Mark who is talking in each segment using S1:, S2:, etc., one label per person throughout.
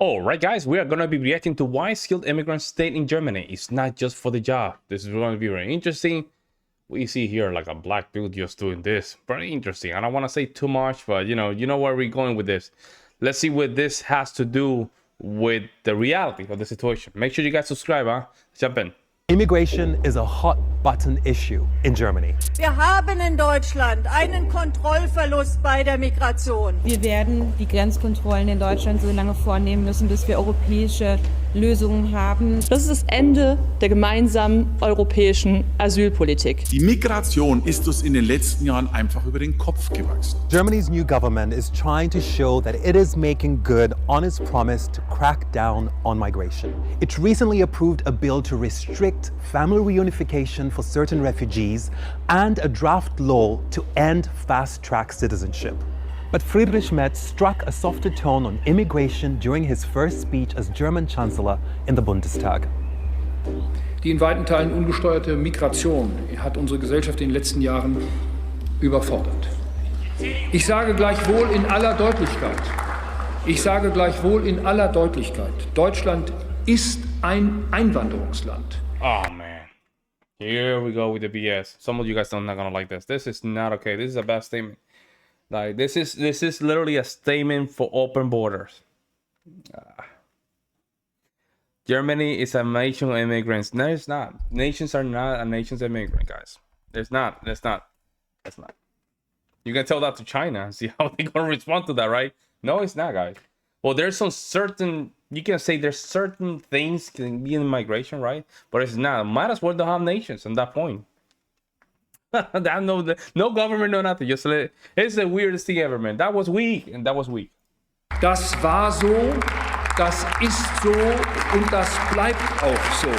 S1: All right, guys, we are going to be reacting to why skilled immigrants stayed in Germany. It's not just for the job. This is going to be very interesting. We see here like a black dude just doing this. Very interesting. I don't want to say too much, but you know where we're going with this. Let's see what this has to do with the reality of the situation. Make sure you guys subscribe, huh? Jump in.
S2: Immigration is a hot-button issue in Germany.
S3: Wir haben in Deutschland einen Kontrollverlust bei der Migration.
S4: Wir werden die Grenzkontrollen in Deutschland so lange vornehmen müssen, bis wir europäische Lösungen haben.
S5: Das ist das Ende der gemeinsamen europäischen Asylpolitik.
S6: Die Migration ist uns in den letzten Jahren einfach über den Kopf gewachsen.
S2: Germany's new government is trying to show that it is making good on its promise to crack down on migration. It recently approved a bill to restrict family reunification for certain refugees and a draft law to end fast-track citizenship. But Friedrich Merz struck a softer tone on immigration during his first speech as German Chancellor in the Bundestag.
S7: Die in weiten Teilen ungesteuerte Migration hat unsere Gesellschaft in den letzten Jahren überfordert. Ich sage gleichwohl in aller Deutlichkeit, Deutschland ist ein Einwanderungsland.
S1: Oh, man. Here we go with the BS. Some of you guys are not going to like this. This is not okay. This is a bad statement. Like, this is literally a statement for open borders. Germany is a nation of immigrants. No, it's not. Nations are not a nation of immigrants, guys. It's not. That's not. You can tell that to China and see how they're going to respond to that, right? No, it's not, guys. Well, there's some certain, you can say there's certain things can be in migration, right? But it's not. Might as well don't have nations on that point. No government, no nothing. Just it's the weirdest thing ever, man. That was weak, and that was weak.
S7: Das war so, das ist so und das bleibt auch so.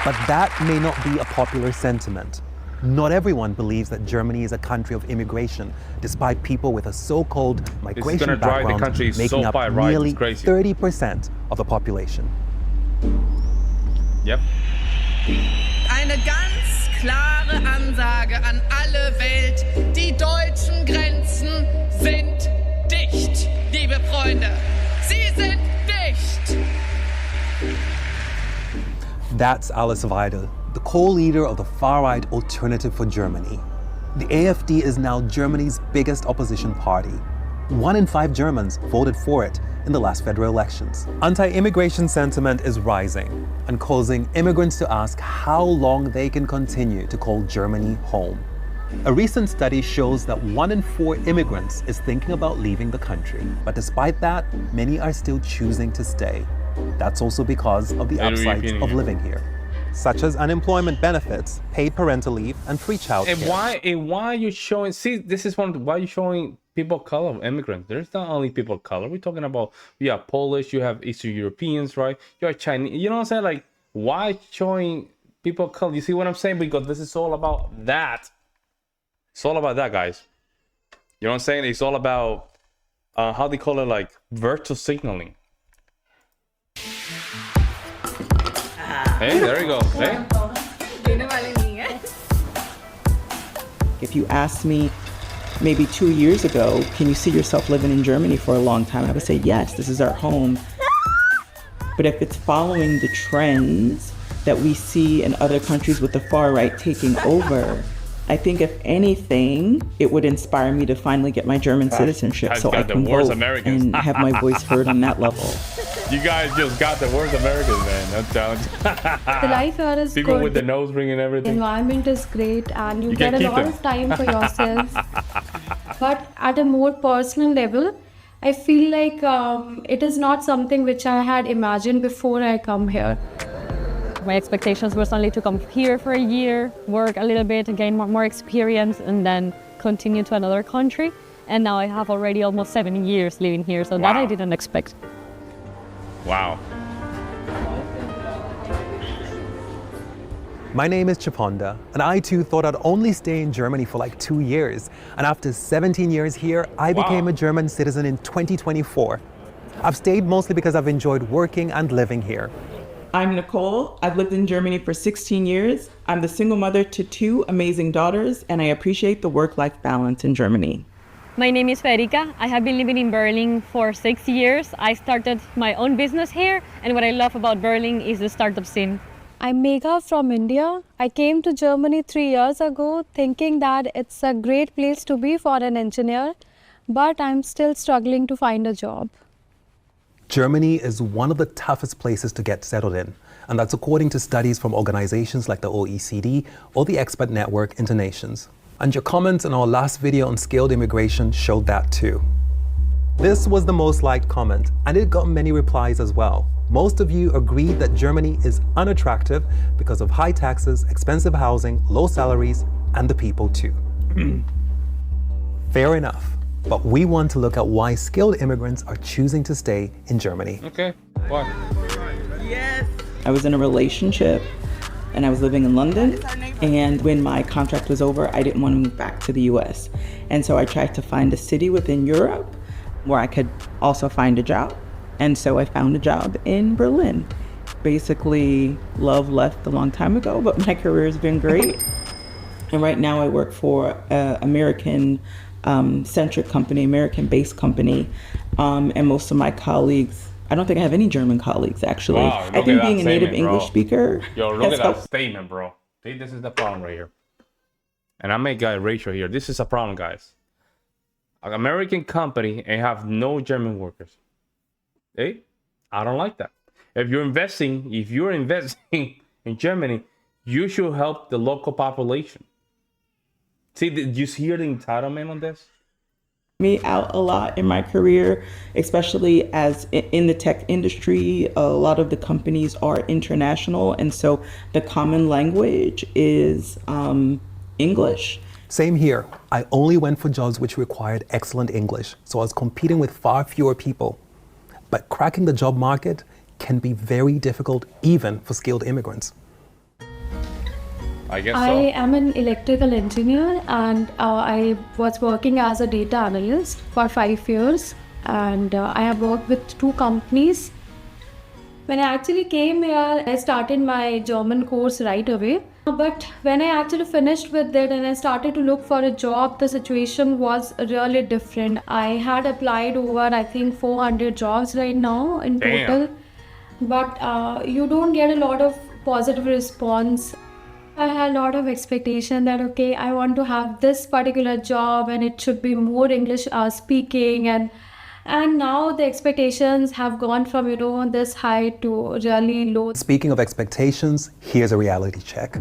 S2: But that may not be a popular sentiment. Not everyone believes that Germany is a country of immigration, despite people with a so-called migration background making up nearly 30% of the population.
S1: Yep.
S8: Eine ganz klare Ansage an alle Welt. Die deutschen Grenzen sind dicht, liebe Freunde. Sie sind dicht.
S2: That's Alice Weidel, the co-leader of the far-right Alternative for Germany. The AfD is now Germany's biggest opposition party. 1 in 5 Germans voted for it in the last federal elections. Anti-immigration sentiment is rising and causing immigrants to ask how long they can continue to call Germany home. A recent study shows that 1 in 4 immigrants is thinking about leaving the country. But despite that, many are still choosing to stay. That's also because of the upsides of living here, such as unemployment benefits, paid parental leave, and free childcare.
S1: And why are you showing? See, this is one. Why are you showing people of color, immigrants? There's not only people of color. We're talking about you have Polish, you have Eastern Europeans, right? You have Chinese. You know what I'm saying? Like, why showing people of color? You see what I'm saying? Because this is all about that. It's all about that, guys. You know what I'm saying? It's all about how they call it, like virtual signaling. Hey, there you go. Hey.
S9: If you asked me maybe 2 years ago, can you see yourself living in Germany for a long time? I would say, yes, this is our home. But if it's following the trends that we see in other countries with the far right taking over, I think if anything, it would inspire me to finally get my German citizenship so I can vote and have my voice heard on that level.
S1: You guys just got the worst Americans, man. I'm telling you.
S4: The life here is
S1: people
S4: good.
S1: With the nose ring and everything.
S4: The environment is great and you get a lot of time for yourself. But at a more personal level, I feel like it is not something which I had imagined before I come here.
S10: My expectations were only to come here for a year, work a little bit, and gain more experience, and then continue to another country. And now I have already almost 7 years living here, so that I didn't expect.
S1: Wow.
S2: My name is Chiponda, and I too thought I'd only stay in Germany for like 2 years. And after 17 years here, I became a German citizen in 2024. I've stayed mostly because I've enjoyed working and living here.
S9: I'm Nicole. I've lived in Germany for 16 years. I'm the single mother to 2 amazing daughters, and I appreciate the work-life balance in Germany.
S10: My name is Federica. I have been living in Berlin for 6 years. I started my own business here, and what I love about Berlin is the startup scene. I'm Megha from India. I came to Germany 3 years ago thinking that it's a great place to be for an engineer, but I'm still struggling to find a job.
S2: Germany is one of the toughest places to get settled in, and that's according to studies from organizations like the OECD or the Expert Network Internations. And your comments in our last video on skilled immigration showed that too. This was the most liked comment, and it got many replies as well. Most of you agreed that Germany is unattractive because of high taxes, expensive housing, low salaries, and the people too. Fair enough. But we want to look at why skilled immigrants are choosing to stay in Germany.
S1: Okay, why?
S9: Yes. I was in a relationship and I was living in London. And when my contract was over, I didn't want to move back to the US. And so I tried to find a city within Europe where I could also find a job. And so I found a job in Berlin. Basically, love left a long time ago, but my career has been great. And right now I work for an American centric company, American-based company, and most of my colleagues, I don't think I have any German colleagues actually.
S1: Wow,
S9: I think being a native English speaker.
S1: Yo, look at that statement, bro. See, this is the problem right here. And I make guy Rachel here. This is a problem, guys. An American company and have no German workers. Hey, I don't like that. If you're investing in Germany, you should help the local population. See, did you hear the entitlement on this?
S9: Me out a lot in my career, especially as in the tech industry. A lot of the companies are international, and so the common language is English.
S2: Same here. I only went for jobs which required excellent English, so I was competing with far fewer people. But cracking the job market can be very difficult even for skilled immigrants.
S1: I guess so.
S4: I am an electrical engineer and I was working as a data analyst for 5 years, and I have worked with 2 companies. When I actually came here, I started my German course right away. But when I actually finished with it and I started to look for a job, the situation was really different. I had applied over, I think, 400 jobs right now in total. But you don't get a lot of positive response. I had a lot of expectation that, okay, I want to have this particular job and it should be more English speaking, and now the expectations have gone from, this high to really low.
S2: Speaking of expectations, here's a reality check.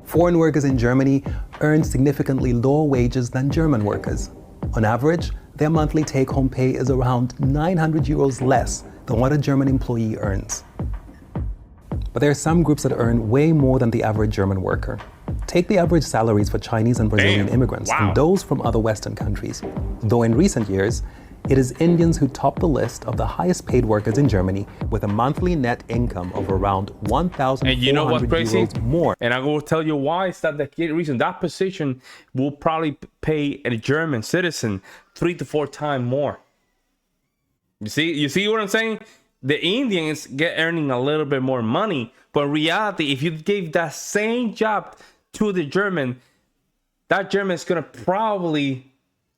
S2: Foreign workers in Germany earn significantly lower wages than German workers. On average, their monthly take-home pay is around 900 euros less than what a German employee earns. But there are some groups that earn way more than the average German worker. Take the average salaries for Chinese and Brazilian immigrants and those from other Western countries. Though in recent years, it is Indians who top the list of the highest paid workers in Germany with a monthly net income of around 1,400
S1: and you know what's crazy?
S2: Euros more.
S1: And I will tell you why it's not the reason. That position will probably pay a German citizen 3 to 4 times more. You see what I'm saying? The Indians get earning a little bit more money, but in reality, if you gave that same job to the German, that German is gonna probably,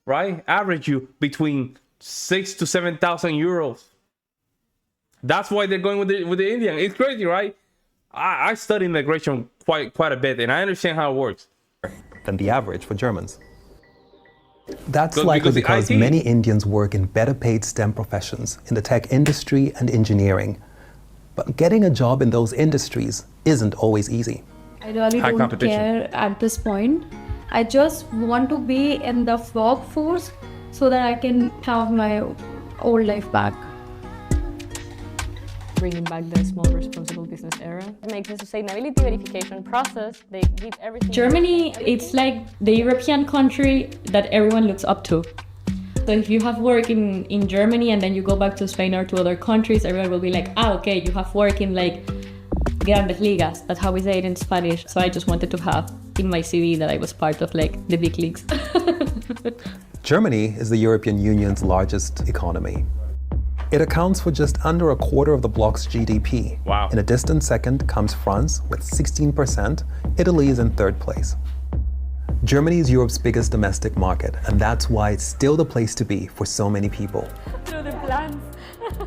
S1: average you between 6,000 to 7,000 euros. That's why they're going with the Indian. It's crazy, right? I study immigration quite a bit, and I understand how it works.
S2: Than the average for Germans. That's likely because many Indians work in better paid STEM professions in the tech industry and engineering. But getting a job in those industries isn't always easy.
S4: I really don't care at this point. I just want to be in the workforce so that I can have my old life back.
S10: Bringing back the small responsible business era. It makes the sustainability verification process, they give everything. Germany, it's like the European country that everyone looks up to. So if you have work in Germany and then you go back to Spain or to other countries, everyone will be like, okay, you have work in like grandes ligas. That's how we say it in Spanish. So I just wanted to have in my CV that I was part of like the big leagues.
S2: Germany is the European Union's largest economy. It accounts for just under a quarter of the bloc's GDP.
S1: Wow.
S2: In a distant second comes France with 16%. Italy is in 3rd place. Germany is Europe's biggest domestic market, and that's why it's still the place to be for so many people.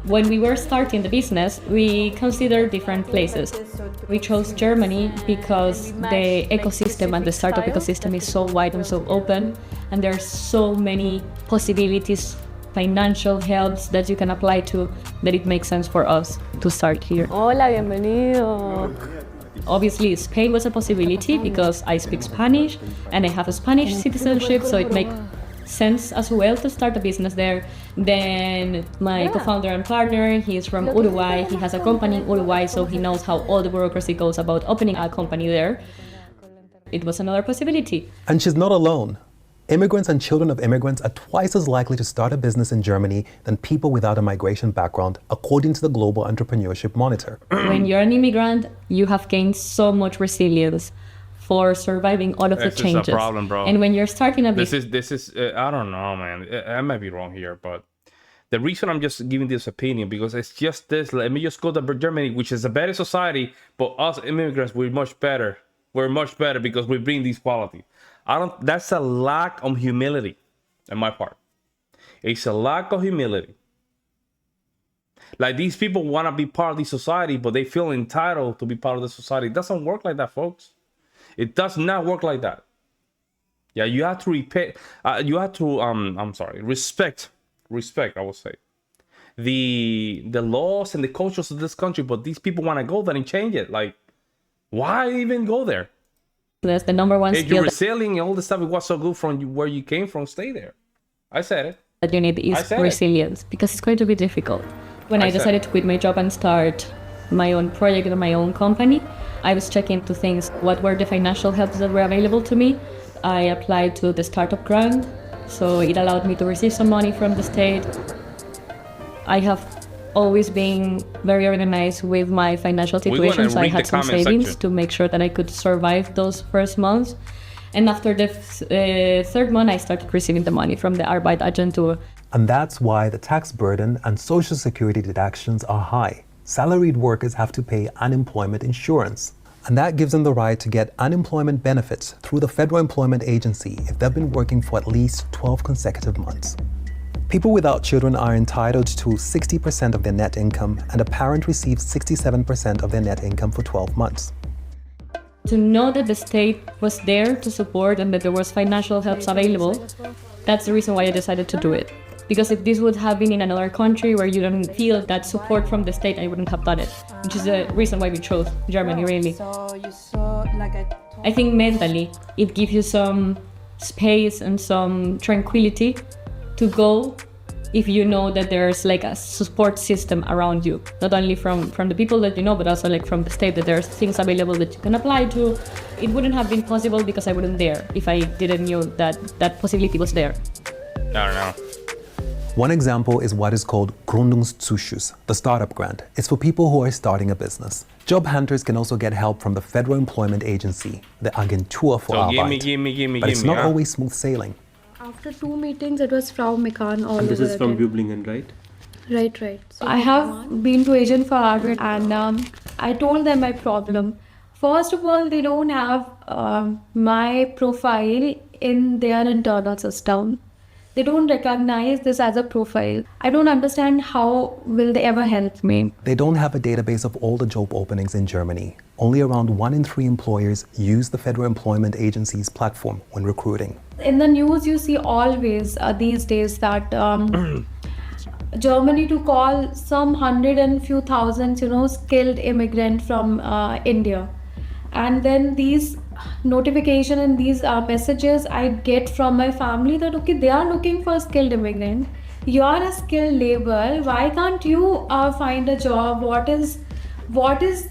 S10: When we were starting the business, we considered different places. We chose Germany because the ecosystem and the startup ecosystem is so wide and so open, and there are so many possibilities, financial helps that you can apply to, that it makes sense for us to start here.
S11: Hola, bienvenido.
S10: Obviously, Spain was a possibility because I speak Spanish and I have a Spanish citizenship, so it makes sense as well to start a business there. Then my co-founder and partner, he is from Uruguay. He has a company in Uruguay, so he knows how all the bureaucracy goes about opening a company there. It was another possibility.
S2: And she's not alone. Immigrants and children of immigrants are twice as likely to start a business in Germany than people without a migration background, according to the Global Entrepreneurship Monitor.
S10: When you're an immigrant, you have gained so much resilience for surviving all of the changes.
S1: This is a problem, bro.
S10: And when you're starting a business...
S1: This is I don't know, man. I might be wrong here, but the reason I'm just giving this opinion, because it's just this. Let me just go to Germany, which is a better society, but us immigrants, we're much better. We're much better because we bring these qualities. That's a lack of humility on my part. It's a lack of humility. Like, these people want to be part of the society, but they feel entitled to be part of the society. It doesn't work like that, folks. It does not work like that. Yeah, you have to respect, I would say, the laws and the cultures of this country, but these people want to go there and change it. Like, why even go there?
S10: That's the number one
S1: if
S10: skill.
S1: You're resilient and all this stuff, it was so good from where you came from, stay there. I said it.
S10: That you need is resilience, because it's going to be difficult. When I decided to quit my job and start my own project and my own company, I was checking into things. What were the financial helps that were available to me? I applied to the startup grant, so it allowed me to receive some money from the state. I have always been very organized with my financial situation, so I had some savings to make sure that I could survive those first months. And after the third month, I started receiving the money from the Arbeitsagentur.
S2: And that's why the tax burden and social security deductions are high. Salaried workers have to pay unemployment insurance. And that gives them the right to get unemployment benefits through the Federal Employment Agency if they've been working for at least 12 consecutive months. People without children are entitled to 60% of their net income, and a parent receives 67% of their net income for 12 months.
S10: To know that the state was there to support and that there was financial helps available, that's the reason why I decided to do it. Because if this would have been in another country where you don't feel that support from the state, I wouldn't have done it, which is the reason why we chose Germany, really. I think mentally, it gives you some space and some tranquility to go if you know that there's like a support system around you, not only from the people that you know, but also like from the state, that there's things available that you can apply to. It wouldn't have been possible because I wasn't there if I didn't know that possibility was there.
S1: I don't know.
S2: One example is what is called Gründungszuschuss, the startup grant. It's for people who are starting a business. Job hunters can also get help from the Federal Employment Agency, the Agentur für Arbeit. But it's not always smooth sailing.
S4: After 2 meetings, it was Frau Mekan all over.
S12: This is from Büblingen, right?
S4: Right. So I have been to Agent for Arbeit, and I told them my problem. First of all, they don't have my profile in their internal system. They don't recognize this as a profile. I don't understand how will they ever help me.
S2: They don't have a database of all the job openings in Germany. Only around 1 in 3 employers use the Federal Employment Agency's platform when recruiting.
S4: In the news, you see always these days that Germany to call some 100 and few thousands, skilled immigrant from India. And then these notification and these messages I get from my family that, okay, they are looking for a skilled immigrant. You are a skilled labor. Why can't you find a job? What is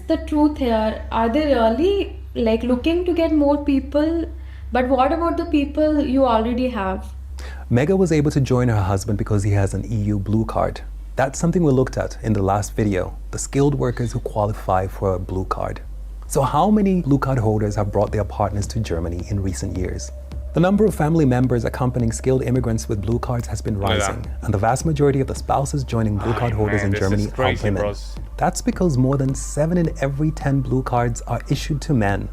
S4: the truth here? Are they really looking to get more people? But what about the people you already have?
S2: Mega was able to join her husband because he has an EU blue card. That's something we looked at in the last video, the skilled workers who qualify for a blue card. So how many blue card holders have brought their partners to Germany in recent years? The number of family members accompanying skilled immigrants with blue cards has been rising, and the vast majority of the spouses joining blue card holders in Germany are women. That's because more than 7 in every 10 blue cards are issued to men.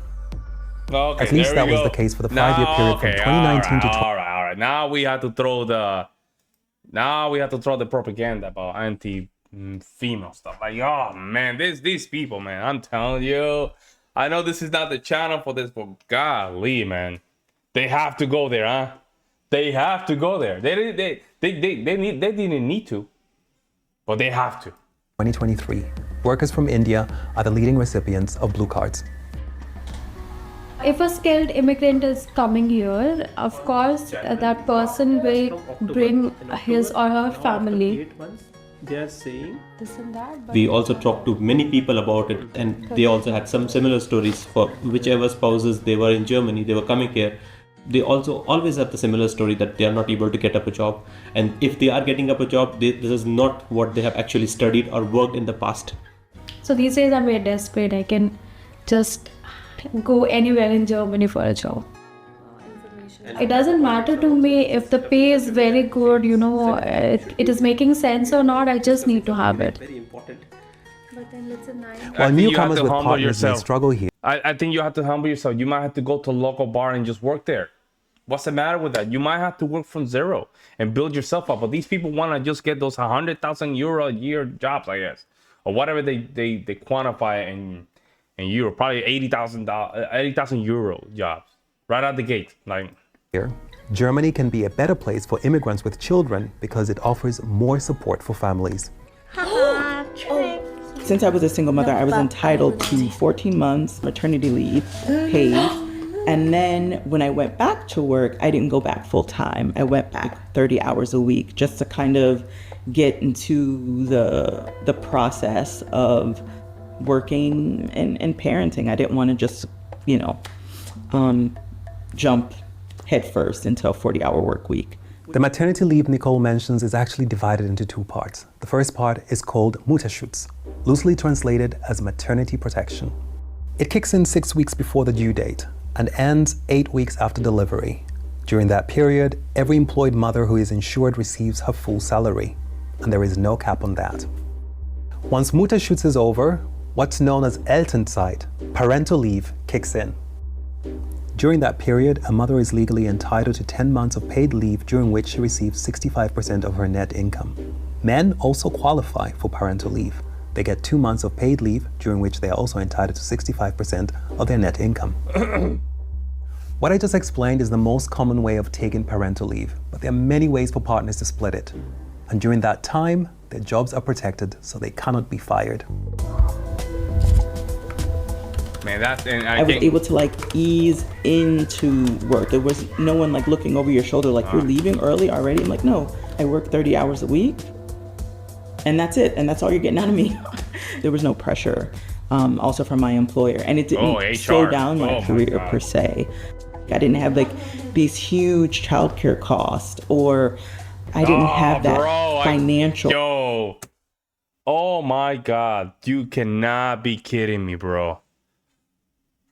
S1: Okay,
S2: At least
S1: there
S2: that
S1: we
S2: was
S1: go.
S2: the case for the 5-year period from 2019 to
S1: all right. Now we have to throw the propaganda about anti-female stuff. Like, oh man, these people, man. I'm telling you, I know this is not the channel for this, but golly, man, they have to go there, huh? They have to go there. They didn't need to, but they have to.
S2: 2023, workers from India are the leading recipients of blue cards.
S4: If a skilled immigrant is coming here, of course, that person will bring his or her family.
S12: They are saying
S4: This and that.
S12: we also talked to many people about it, and they also had some similar stories for whichever spouses they were in Germany, they were coming here. They also always have the similar story that they are not able to get up a job, and if they are getting up a job, this is not what they have actually studied or worked in the past.
S4: So these days I'm very desperate. I can just go anywhere in Germany for a job. It doesn't matter to me if the pay is very good, it is making sense or not. I just need to have it.
S12: Very important.
S2: While newcomers with partners may struggle here,
S1: I think you have to humble yourself. You might have to go to a local bar and just work there. What's the matter with that? You might have to work from zero and build yourself up. But these people want to just get those 100,000 euro a year jobs, I guess, or whatever they quantify in euro. Probably 80,000 euro jobs right out the gate. Like,
S2: Germany can be a better place for immigrants with children because it offers more support for families.
S9: Since I was a single mother, I was entitled to 14 months maternity leave paid. And then when I went back to work, I didn't go back full time. I went back 30 hours a week just to kind of get into the process of working and parenting. I didn't want to just, jump headfirst into a 40-hour work week.
S2: The maternity leave Nicole mentions is actually divided into two parts. The first part is called Mutterschutz, loosely translated as maternity protection. It kicks in 6 weeks before the due date and ends 8 weeks after delivery. During that period, every employed mother who is insured receives her full salary, and there is no cap on that. Once Mutterschutz is over, what's known as Elternzeit, parental leave, kicks in. During that period, a mother is legally entitled to 10 months of paid leave during which she receives 65% of her net income. Men also qualify for parental leave. They get 2 months of paid leave during which they are also entitled to 65% of their net income. What I just explained is the most common way of taking parental leave, but there are many ways for partners to split it. And during that time, their jobs are protected, so they cannot be fired.
S1: man,
S9: I was able to ease into work. There was no one looking over your shoulder you're leaving early already. I'm like, no, I work 30 hours a week and that's it. And that's all you're getting out of me. There was no pressure also from my employer. And it didn't slow down my career per se. I didn't have these huge childcare costs, or I didn't have that financial.
S1: Oh my God. You cannot be kidding me, bro.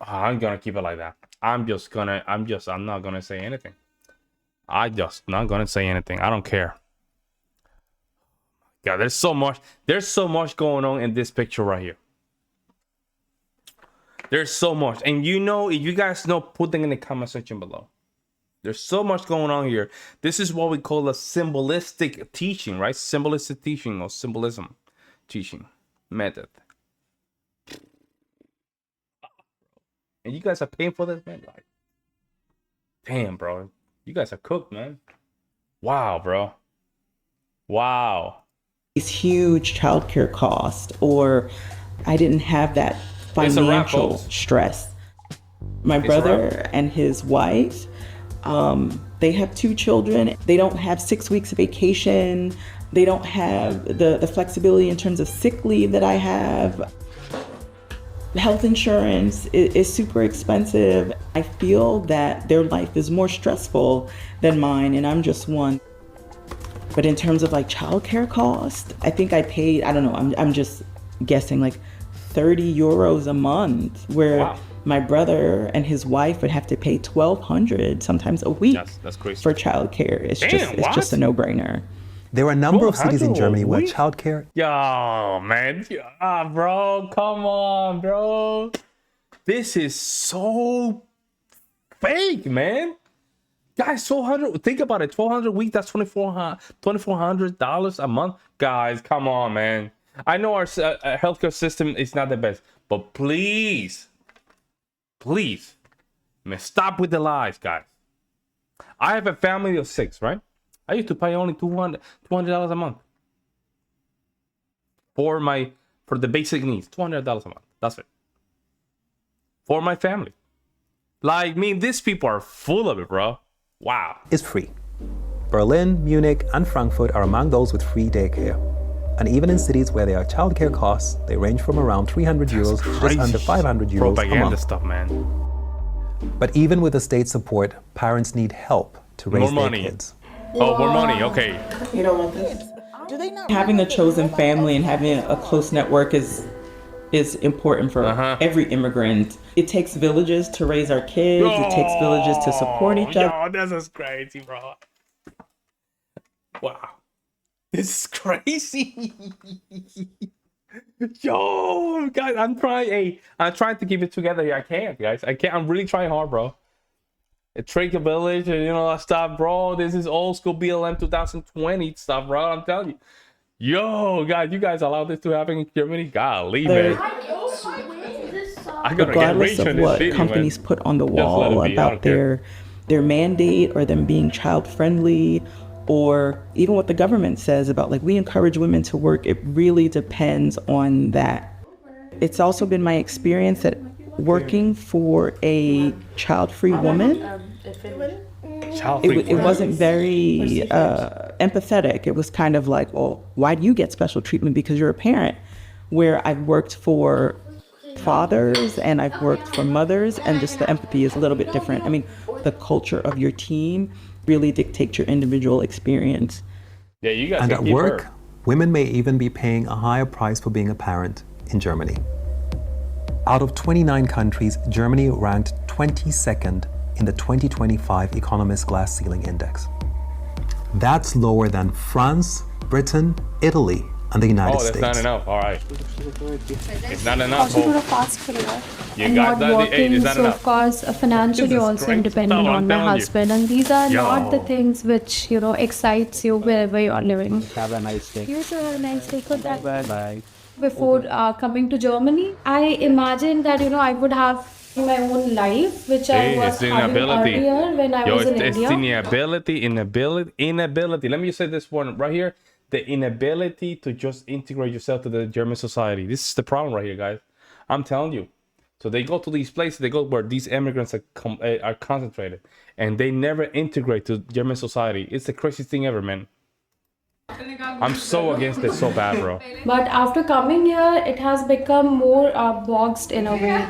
S1: I'm gonna keep it like that. I'm not gonna say anything. I'm just not gonna say anything. I don't care. God, there's so much going on in this picture right here. There's so much. And if you guys know, put them in the comment section below. There's so much going on here. This is what we call a symbolistic teaching, right? Symbolistic teaching or symbolism teaching method. And you guys are paying for this, man? Damn, bro. You guys are cooked, man. Wow, bro. Wow.
S9: These huge childcare costs, or I didn't have that financial stress. My brother and his wife, they have 2 children. They don't have 6 weeks of vacation. They don't have the flexibility in terms of sick leave that I have. Health insurance is super expensive. I feel that their life is more stressful than mine, and I'm just one. But in terms of childcare cost, I think I paid, I don't know, I'm just guessing 30 euros a month, where my brother and his wife would have to pay 1,200 sometimes a week
S1: that's crazy.
S9: For childcare. It's just a no-brainer.
S2: There are a number of cities in Germany where childcare...
S1: Yo, man. Bro, come on, bro. This is so fake, man. Guys, think about it. 1,200 a week, that's $2,400 a month. Guys, come on, man. I know our healthcare system is not the best, but please, man, stop with the lies, guys. I have a family of 6, right? I used to pay only $200 a month for the basic needs. $200 a month. That's it. For my family. Like, these people are full of it, bro. Wow.
S2: Is free. Berlin, Munich, and Frankfurt are among those with free daycare. And even in cities where there are childcare costs, they range from around 300 euros to just under 500 euros
S1: propaganda
S2: a month.
S1: Stuff, man.
S2: But even with the state support, parents need help to raise their kids.
S1: Oh, more money. Okay.
S9: You don't want this? Having a chosen family and having a close network is important for every immigrant. It takes villages to raise our kids. It takes villages to support each other.
S1: Yo, this is crazy, bro. Wow. This is crazy. Yo, guys, I'm trying to keep it together here. I can't, guys. I can't. I'm really trying hard, bro. A trick a village and that stuff, bro. This is old school BLM 2020 stuff, bro. I'm telling you. Yo, guys, you guys allow this to happen in Germany? Golly, man.
S9: Regardless of what companies put on the wall about their mandate or them being child friendly, or even what the government says about we encourage women to work, it really depends on that. It's also been my experience that working for a child-free woman, it wasn't very empathetic. It was kind of like, well, why do you get special treatment because you're a parent? Where I've worked for fathers and I've worked for mothers, and just the empathy is a little bit different. The culture of your team really dictates your individual experience.
S1: Yeah, you guys.
S2: And at work, women may even be paying a higher price for being a parent in Germany. Out of 29 countries, Germany ranked 22nd in the 2025 Economist Glass Ceiling Index. That's lower than France, Britain, Italy, and the United States.
S1: Oh, that's not enough. All right. It's not enough.
S4: I'm not working, so of course, financially also independent on my husband. And these are not the things which, excites you wherever you are living.
S13: Have a nice day.
S4: You too, have a nice day. Good day.
S13: Bye.
S4: Before coming to Germany, I imagined that, I would have my own life, which I was having earlier when I was in India.
S1: It's the inability. Let me just say this one right here. The inability to just integrate yourself to the German society. This is the problem right here, guys. I'm telling you. So they go to these places, they go where these immigrants are concentrated, and they never integrate to German society. It's the craziest thing ever, man. I'm so against it, so bad, bro.
S4: But after coming here, it has become more boxed in a way.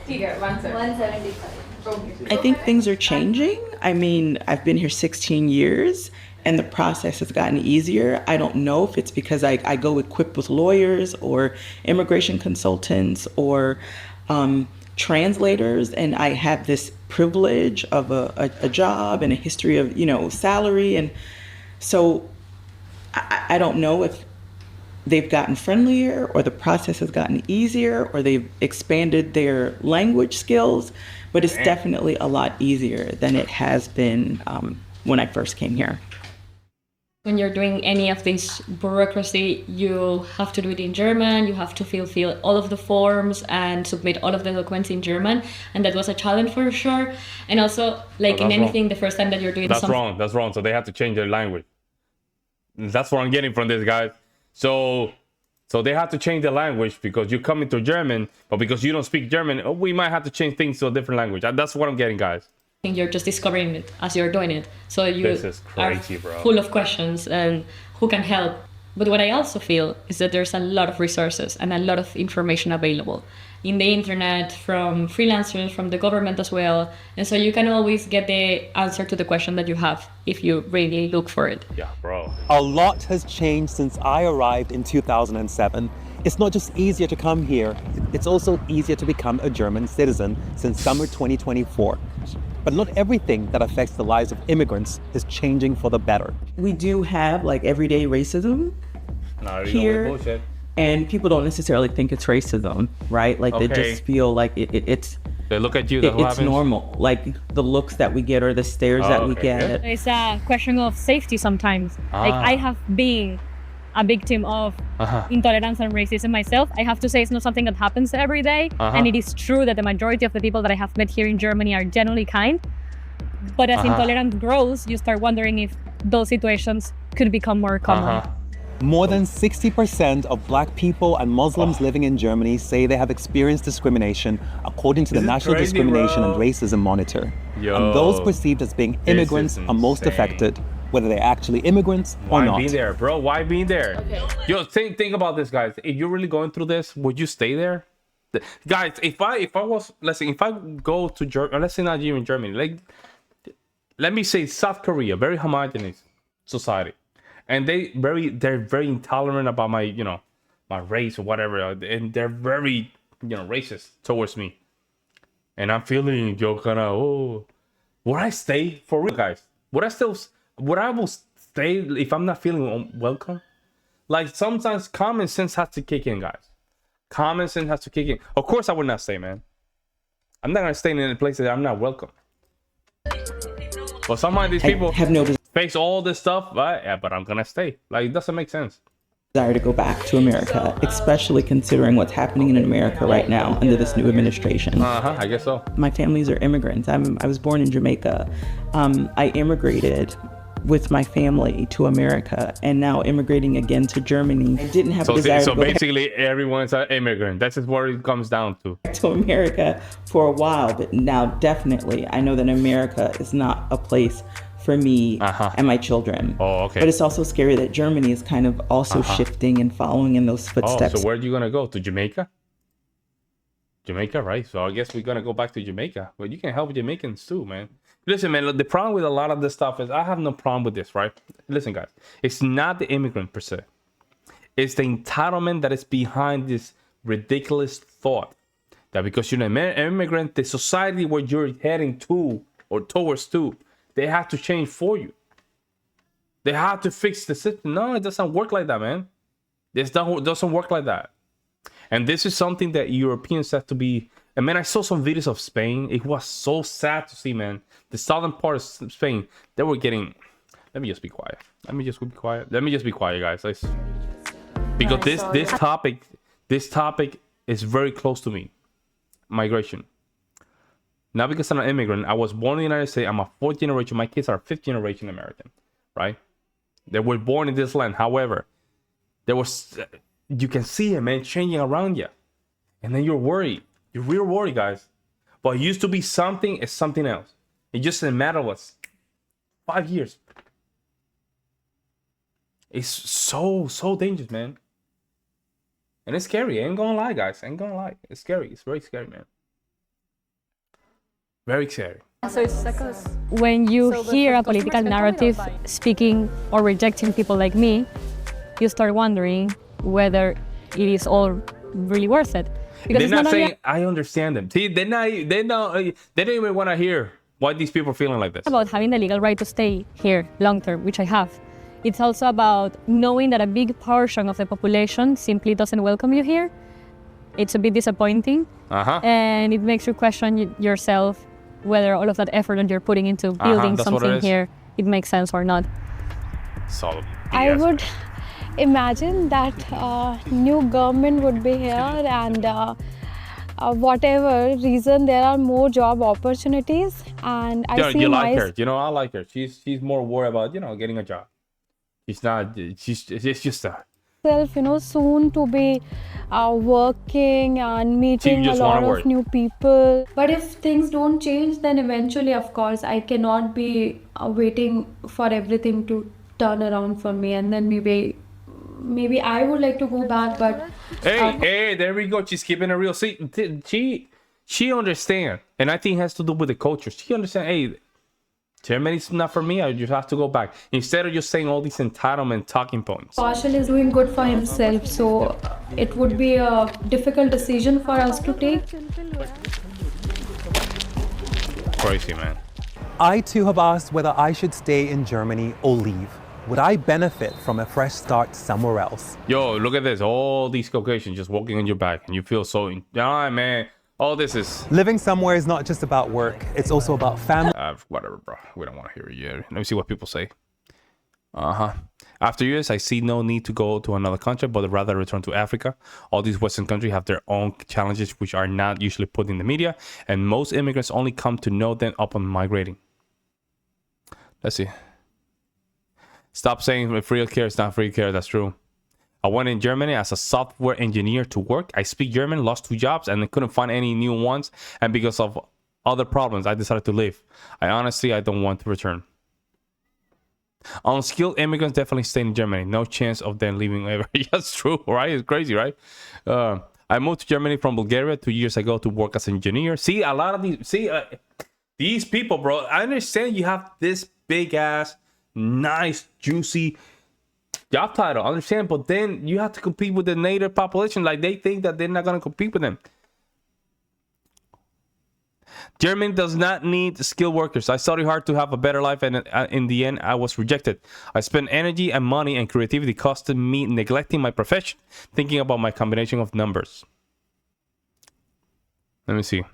S9: 175. I think things are changing. I've been here 16 years. And the process has gotten easier. I don't know if it's because I go equipped with lawyers or immigration consultants or translators, and I have this privilege of a job and a history of salary, and so I don't know if they've gotten friendlier or the process has gotten easier or they've expanded their language skills, but it's definitely a lot easier than it has been when I first came here.
S10: When you're doing any of this bureaucracy, you have to do it in German, you have to fill all of the forms and submit all of the documents in German. And that was a challenge for sure. And also, in anything, the first time that you're doing something...
S1: That's wrong. So they have to change their language. That's what I'm getting from this, guys. So they have to change the language because you come into German, but because you don't speak German, we might have to change things to a different language. That's what I'm getting, guys.
S10: You're just discovering it as you're doing it. So you
S1: this is crazy,
S10: are full of questions and who can help. But what I also feel is that there's a lot of resources and a lot of information available in the internet, from freelancers, from the government as well. And so you can always get the answer to the question that you have if you really look for it.
S1: Yeah, bro.
S2: A lot has changed since I arrived in 2007. It's not just easier to come here, it's also easier to become a German citizen since summer 2024. But not everything that affects the lives of immigrants is changing for the better.
S9: We do have everyday racism here, and people don't necessarily think it's racism, right? They just feel like it's
S1: They look at you. That's what
S9: It's
S1: happens?
S9: normal. Like the looks that we get or the stares that we get.
S10: It's a question of safety sometimes. Like I have been a victim of intolerance and racism myself. I have to say it's not something that happens every day. And it is true that the majority of the people that I have met here in Germany are generally kind. But as intolerance grows, you start wondering if those situations could become more common.
S2: More than 60% of black people and Muslims living in Germany say they have experienced discrimination according to the National
S1: crazy,
S2: Discrimination
S1: bro?
S2: and Racism Monitor.
S1: Yo,
S2: And those perceived as being immigrants
S1: is
S2: are most
S1: insane.
S2: affected, whether they're actually immigrants or
S1: Why
S2: not.
S1: be there, bro? Why be there? Okay. Yo, think about this, guys. If you're really going through this, would you stay there? Guys, if I was, let's say, if I go to Germany, let's say not even Germany, like, let me say South Korea, very homogeneous society, and they're very intolerant about my, you know, my race or whatever, and they're very, you know, racist towards me, and I'm feeling would I stay for real, guys? Would I will stay if I'm not feeling welcome? Like, sometimes common sense has to kick in, guys. Common sense has to kick in. Of course, I would not stay, man. I'm not gonna stay in a place that I'm not welcome. But some of these people
S9: have no
S1: face all this stuff, yeah, but I'm gonna stay. Like, it doesn't make sense.
S9: desire to go back to America, especially considering what's happening in America right now under this new administration.
S1: I guess so.
S9: My families are immigrants. I was born in Jamaica. I immigrated with my family to America, and now immigrating again to Germany. I didn't have a desire to go
S1: basically everyone's an immigrant. That's just what it comes down to.
S9: back to America for a while, but now definitely I know that America is not a place for me and my children.
S1: Oh, okay.
S9: But it's also scary that Germany is kind of also shifting and following in those footsteps.
S1: So where are you gonna go? To Jamaica? Jamaica, right? So I guess we're gonna go back to Jamaica. But you can help Jamaicans too, man. Listen, man, the problem with a lot of this stuff is I have no problem with this, right? Listen, guys, it's not the immigrant per se. It's the entitlement that is behind this ridiculous thought that because you're an immigrant, the society where you're heading to or towards to, they have to change for you. They have to fix the system. No, it doesn't work like that, man. This doesn't work like that. And this is something that Europeans have to be. And man, I saw some videos of Spain. It was so sad to see, man. The southern part of Spain, they were getting. Let me just be quiet. Let me just be quiet, guys. Because this topic is very close to me. Migration. Not because I'm an immigrant. I was born in the United States. I'm a fourth generation. My kids are fifth generation American, right? They were born in this land. However, you can see it, man, changing around you. And then you're worried. You're real worried, guys. What used to be something is something else. It just doesn't matter what's 5 years. It's so dangerous, man. And it's scary. I ain't gonna lie, guys. I ain't gonna lie. It's scary. It's very scary, man. Very scary.
S10: When you hear a political narrative speaking or rejecting people like me, you start wondering whether it is all really worth it.
S1: Because they're not saying I understand them. See, they don't even want to hear why these people are feeling like this.
S10: About having the legal right to stay here long term, which I have. It's also about knowing that a big portion of the population simply doesn't welcome you here. It's a bit disappointing, and it makes you question yourself whether all of that effort that you're putting into building something here, it makes sense or not.
S1: Solid.
S4: I would imagine that new government would be here, and whatever reason there are more job opportunities, and
S1: you like her. You know, I like her. She's more worried about, you know, getting a job. She's not. She's just a.
S4: Soon to be working and meeting a lot of new people. But if things don't change, then eventually, of course, I cannot be waiting for everything to turn around for me, and then maybe I would like to go back, but
S1: hey, there we go. She's keeping it real. See, she understands, and I think it has to do with the culture. She understands. Hey, Germany's not for me. I just have to go back. Instead of just saying all these entitlement talking points.
S4: Marshall is doing good for himself, so it would be a difficult decision for us to take.
S1: Crazy, man.
S2: I too have asked whether I should stay in Germany or leave. Would I benefit from a fresh start somewhere else?
S1: Yo, look at this. All these Caucasians just walking on your back, and you feel so... man. All this is...
S2: Living somewhere is not just about work. It's also about family.
S1: Whatever, bro. We don't want to hear it yet. Let me see what people say. After years, I see no need to go to another country, but rather return to Africa. All these Western countries have their own challenges, which are not usually put in the media, and most immigrants only come to know them upon migrating. Let's see. Stop saying free care is not free care. That's true. I went in Germany as a software engineer to work. I speak German, lost 2 jobs, and couldn't find any new ones. And because of other problems, I decided to leave. I don't want to return. Unskilled immigrants definitely stay in Germany. No chance of them leaving ever. That's true, right? It's crazy, right? I moved to Germany from Bulgaria 2 years ago to work as an engineer. See, a lot of these people, bro. I understand you have this big ass, nice, juicy job title. I understand, but then you have to compete with the native population. Like, they think that they're not gonna compete with them. Germany does not need skilled workers. I studied hard to have a better life, and in the end, I was rejected. I spent energy and money and creativity costing me neglecting my profession, thinking about my combination of numbers. Let me see.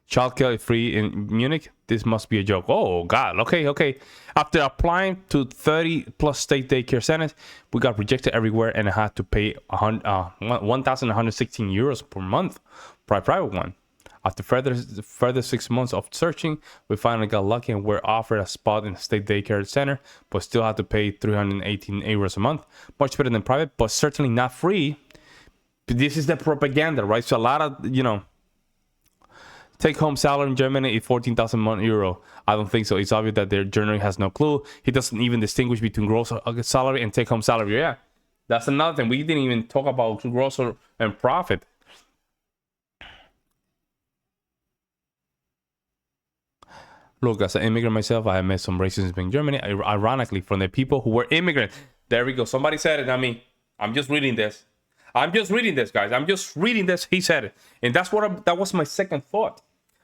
S1: Childcare is free in Munich. This must be a joke. Oh, God. Okay. After applying to 30 plus state daycare centers, we got rejected everywhere, and I had to pay 1,116 euros per month for a private one. After further 6 months of searching, we finally got lucky and were offered a spot in a state daycare center, but still had to pay 318 euros a month. Much better than private, but certainly not free. This is the propaganda, right? So a lot of, take-home salary in Germany is 14,000 euro. I don't think so. It's obvious that their journey has no clue. He doesn't even distinguish between gross salary and take-home salary. Yeah, that's another thing. We didn't even talk about gross and profit. Look, as an immigrant myself, I have met some racism in Germany, ironically, from the people who were immigrants. There we go. Somebody said it. I mean, I'm just reading this. Guys. I'm just reading this. He said it. And that was my second thought.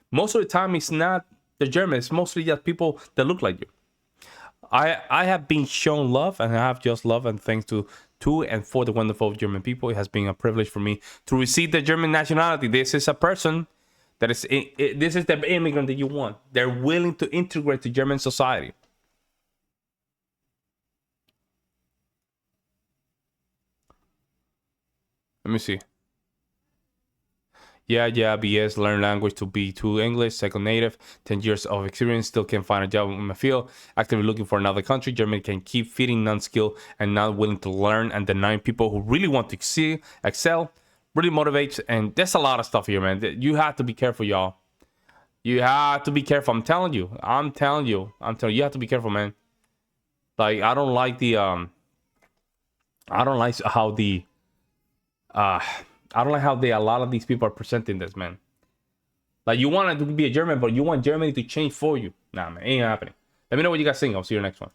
S1: Most of the time, it's not the Germans. It's mostly just people that look like you. I have been shown love, and I have just love and thanks to and for the wonderful German people. It has been a privilege for me to receive the German nationality. This is a person that is, this is the immigrant that you want. They're willing to integrate to German society. Let me see. Yeah, BS, learn language to B2 English, second native, 10 years of experience, still can't find a job in my field, actively looking for another country. Germany can keep feeding non-skilled and not willing to learn and denying people who really want to excel, really motivates, and there's a lot of stuff here, man. You have to be careful, y'all. You have to be careful. I'm telling you, you have to be careful, man. Like, I don't like how a lot of these people are presenting this, man. Like, you want to be a German, but you want Germany to change for you. Nah, man, ain't happening. Let me know what you guys think. I'll see you next one.